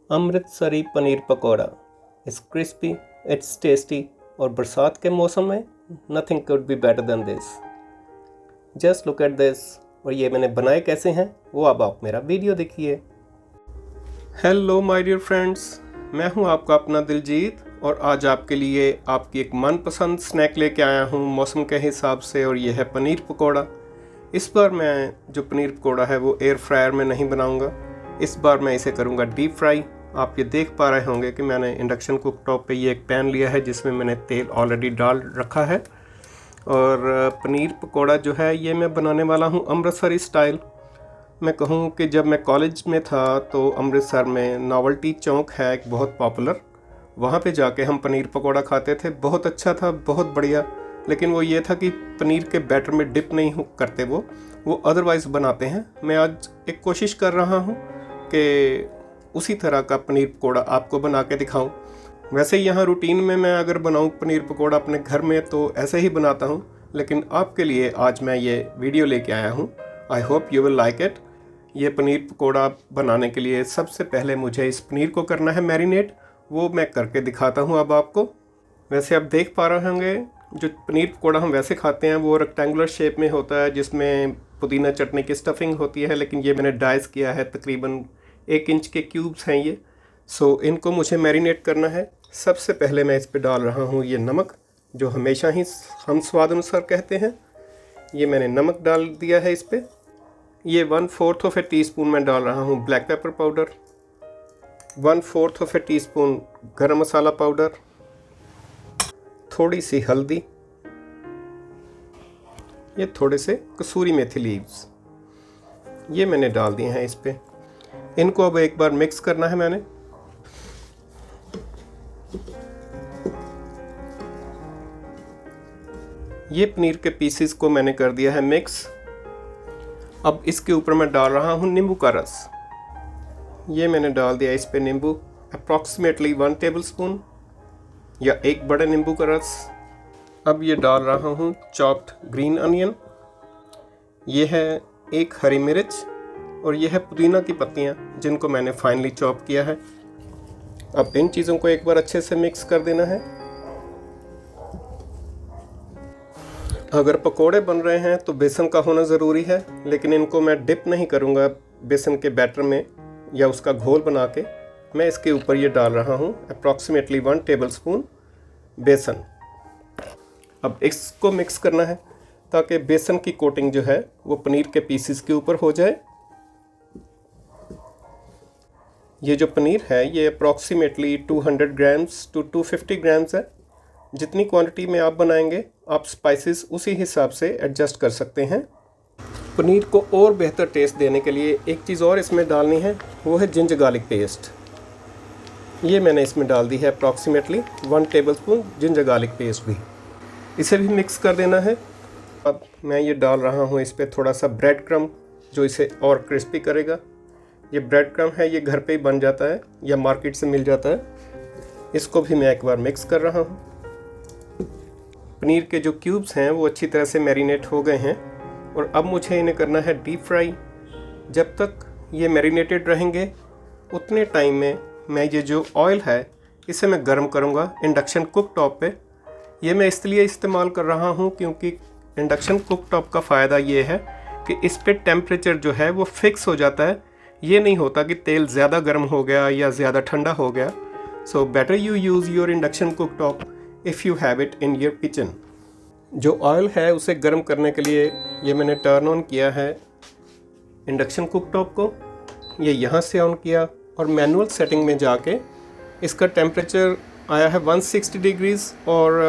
Amritsari paneer pakora. It's crispy, it's tasty और बरसात के मौसम में nothing could be better than this. Just look at this. और ये मैंने बनाए कैसे हैं वो अब आप मेरा वीडियो देखिए। हेलो माय डियर फ्रेंड्स, मैं हूं आपका अपना दिलजीत और आज आपके लिए आपकी एक मनपसंद स्नैक लेके आया हूं मौसम के हिसाब से, और ये है पनीर पकौड़ा। इस बार मैं जो पनीर पकौड़ा है वो एयर फ्रायर में नहीं बनाऊंगा, इस बार मैं इसे करूंगा डीप फ्राई। आप ये देख पा रहे होंगे कि मैंने इंडक्शन कुक टॉप पे ये एक पैन लिया है जिसमें मैंने तेल ऑलरेडी डाल रखा है। और पनीर पकौड़ा जो है ये मैं बनाने वाला हूँ अमृतसरी स्टाइल। मैं कहूँ कि जब मैं कॉलेज में था तो अमृतसर में नॉवल्टी चौक है एक बहुत पॉपुलर, वहाँ पे जाके हम पनीर पकौड़ा खाते थे। बहुत अच्छा था, बहुत बढ़िया। लेकिन वो ये था कि पनीर के बैटर में डिप नहीं करते, वो अदरवाइज़ बनाते हैं। मैं आज एक कोशिश कर रहा हूँ कि उसी तरह का पनीर पकौड़ा आपको बना के दिखाऊं। वैसे यहाँ रूटीन में मैं अगर बनाऊं पनीर पकौड़ा अपने घर में तो ऐसे ही बनाता हूँ, लेकिन आपके लिए आज मैं ये वीडियो लेके आया हूँ। I hope you will like it. ये पनीर पकौड़ा बनाने के लिए सबसे पहले मुझे इस पनीर को करना है मैरिनेट, वो मैं करके दिखाता हूँ अब आपको। वैसे आप देख पा रहे होंगे जो पनीर पकौड़ा हम वैसे खाते हैं वो रेक्टेंगुलर शेप में होता है जिसमें पुदीना चटनी की स्टफिंग होती है, लेकिन ये मैंने डाइस किया है, तकरीबन 1 इंच के क्यूब्स हैं ये। सो इनको मुझे मैरिनेट करना है। सबसे पहले मैं इस पे डाल रहा हूँ ये नमक, जो हमेशा ही हम स्वाद अनुसार कहते हैं। ये मैंने नमक डाल दिया है इस पे। ये 1/4 ऑफ ए टीस्पून मैं डाल रहा हूँ black pepper powder, 1/4 of A teaspoon गरम मसाला पाउडर, थोड़ी सी हल्दी, ये थोड़े से कसूरी मेथी लीव्स, ये मैंने डाल दिए हैं इस पे। इनको अब एक बार मिक्स करना है मैंने। ये पनीर के पीसेस को मैंने कर दिया है मिक्स। अब इसके ऊपर मैं डाल रहा हूँ नींबू का रस। ये मैंने डाल दिया इस पे नींबू, अप्रॉक्सीमेटली 1 टेबलस्पून या 1 बड़े नींबू का रस। अब ये डाल रहा हूँ चॉप्ड ग्रीन अनियन, ये है 1 हरी मिर्च, और ये है पुदीना की पत्तियाँ जिनको मैंने फाइनली चॉप किया है। अब इन चीज़ों को एक बार अच्छे से मिक्स कर देना है। अगर पकोड़े बन रहे हैं तो बेसन का होना ज़रूरी है, लेकिन इनको मैं डिप नहीं करूँगा बेसन के बैटर में या उसका घोल बना के। मैं इसके ऊपर ये डाल रहा हूँ अप्रॉक्सीमेटली 1 टेबलस्पून बेसन। अब इसको मिक्स करना है ताकि बेसन की कोटिंग जो है वो पनीर के पीसेस के ऊपर हो जाए। ये जो पनीर है ये अप्रॉक्सीमेटली 200 ग्राम्स टू 250 ग्राम्स है। जितनी क्वांटिटी में आप बनाएंगे आप स्पाइसेस उसी हिसाब से एडजस्ट कर सकते हैं। पनीर को और बेहतर टेस्ट देने के लिए एक चीज़ और इसमें डालनी है, वो है जिंजर गार्लिक पेस्ट। ये मैंने इसमें डाल दी है approximately 1 tablespoon ginger garlic paste भी। इसे भी मिक्स कर देना है। अब मैं ये डाल रहा हूँ इस पर थोड़ा सा ब्रेड क्रम्ब जो इसे और क्रिस्पी करेगा। ये ब्रेड क्रम्ब है, ये घर पे ही बन जाता है या मार्केट से मिल जाता है। इसको भी मैं एक बार मिक्स कर रहा हूँ। पनीर के जो क्यूब्स हैं वो अच्छी तरह से मैरिनेट हो गए हैं और अब मुझे इन्हें करना है डीप फ्राई। जब तक ये मैरिनेटेड रहेंगे उतने टाइम में मैं ये जो ऑयल है इसे मैं गर्म करूँगा इंडक्शन कुक टॉप पे। ये मैं इसलिए इस्तेमाल कर रहा हूँ क्योंकि इंडक्शन कुक टॉप का फ़ायदा ये है कि इस पे टेम्परेचर जो है वो फिक्स हो जाता है। ये नहीं होता कि तेल ज़्यादा गर्म हो गया या ज़्यादा ठंडा हो गया। So better you use your induction cook top if you have it in your kitchen. जो ऑयल है उसे गर्म करने के लिए ये मैंने टर्न ऑन किया है इंडक्शन कुक टॉप को। ये यहाँ से ऑन किया और मैनुअल सेटिंग में जाके इसका टेम्परेचर आया है 160 डिग्रीज़, और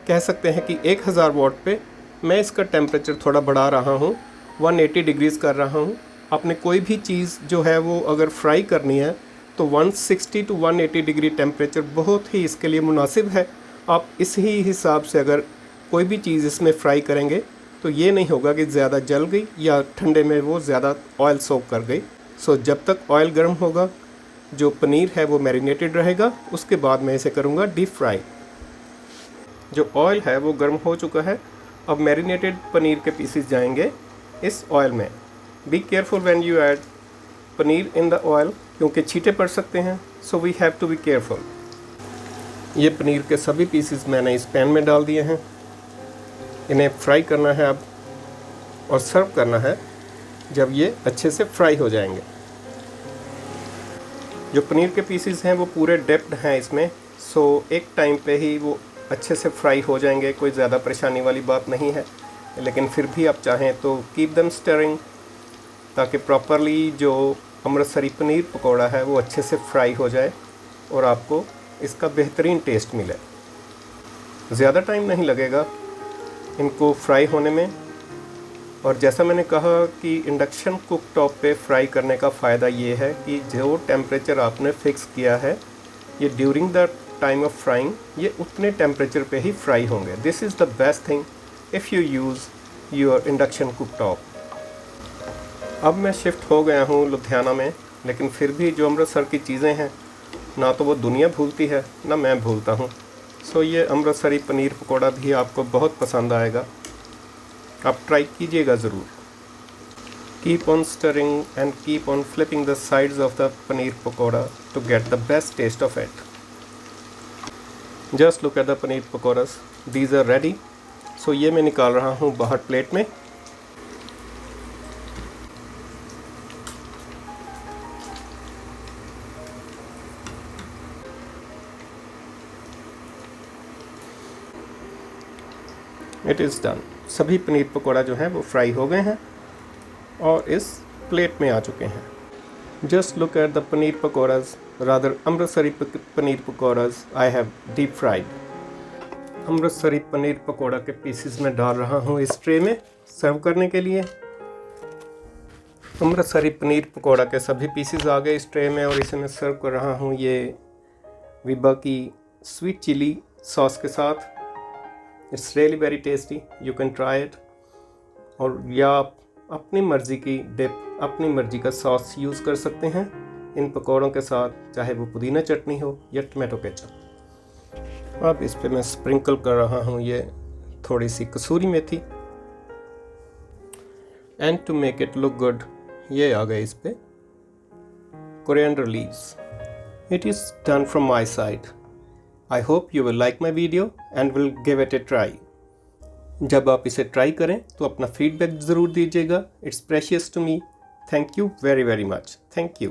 कह सकते हैं कि 1000 वाट पे मैं इसका टेम्परेचर थोड़ा बढ़ा रहा हूँ, 180 डिग्रीज़ कर रहा हूँ। आपने कोई भी चीज़ जो है वो अगर फ्राई करनी है तो 160 टू 180 डिग्री टेम्परेचर बहुत ही इसके लिए मुनासिब है। आप इस ही हिसाब से अगर कोई भी चीज़ इसमें फ्राई करेंगे तो ये नहीं होगा कि ज़्यादा जल गई या ठंडे में वो ज़्यादा ऑयल सोक कर गई। सो जब तक ऑयल गर्म होगा जो पनीर है वो मैरिनेटेड रहेगा, उसके बाद मैं इसे करूँगा डीप फ्राई। जो ऑयल है वो गर्म हो चुका है। अब मैरिनेटेड पनीर के पीसेस जाएंगे इस ऑयल में। Be careful when you add paneer in the oil, क्योंकि छींटे पड़ सकते हैं, so we have to be careful. ये पनीर के सभी पीसेस मैंने इस पैन में डाल दिए हैं। इन्हें फ्राई करना है अब और सर्व करना है जब ये अच्छे से फ्राई हो जाएंगे। जो पनीर के पीसेस हैं वो पूरे डिप्ड हैं इसमें, सो एक टाइम पे ही वो अच्छे से फ्राई हो जाएंगे। कोई ज़्यादा परेशानी वाली बात नहीं है, लेकिन फिर भी आप चाहें तो कीप देम स्टरिंग, ताकि प्रॉपरली जो अमृतसरी पनीर पकौड़ा है वो अच्छे से फ्राई हो जाए और आपको इसका बेहतरीन टेस्ट मिले। ज़्यादा टाइम नहीं लगेगा इनको फ्राई होने में। और जैसा मैंने कहा कि इंडक्शन कुक टॉप पे फ्राई करने का फ़ायदा ये है कि जो टेम्परेचर आपने फ़िक्स किया है, ये during the time of frying ये उतने टेम्परेचर पे ही फ्राई होंगे। This is the best thing if you use your induction cook top. अब मैं शिफ्ट हो गया हूँ लुधियाना में, लेकिन फिर भी जो अमृतसर की चीज़ें हैं ना तो वो दुनिया भूलती है ना मैं भूलता हूँ। सो ये अमृतसरी पनीर पकौड़ा भी आपको बहुत पसंद आएगा, आप ट्राई कीजिएगा ज़रूर। Keep on stirring and keep on flipping the sides of the paneer pakora to get the best taste of it. Just look at the paneer pakoras, these are ready. So ये मैं निकाल रहा हूँ बाहर प्लेट में। It is done. सभी पनीर पकौड़ा जो है वो फ्राई हो गए हैं और इस प्लेट में आ चुके हैं। Just look at the paneer pakoras, rather Amritsari paneer pakoras I have deep fried. Amritsari paneer pakora के पीसेस में डाल रहा हूँ इस ट्रे में सर्व करने के लिए। अमृतसरी पनीर पकौड़ा के सभी पीसेस आ गए इस ट्रे में और इसे मैं सर्व कर रहा हूँ ये विबा की स्वीट चिली सॉस के साथ। It's really very tasty, you can try it. और या आप अपनी मर्ज़ी की डिप, अपनी मर्ज़ी का सॉस यूज़ कर सकते हैं इन पकौड़ों के साथ, चाहे वो पुदीना चटनी हो या टमाटो केचप। अब इस पे मैं स्प्रिंकल कर रहा हूँ ये थोड़ी सी कसूरी मेथी। And to make it look good, ये आ गए इस पे coriander leaves. It is done from my side. I hope you will like my video and will give it a try. जब आप इसे ट्राई करें तो अपना फीडबैक ज़रूर दीजिएगा। It's precious to me. Thank you very very much. Thank you.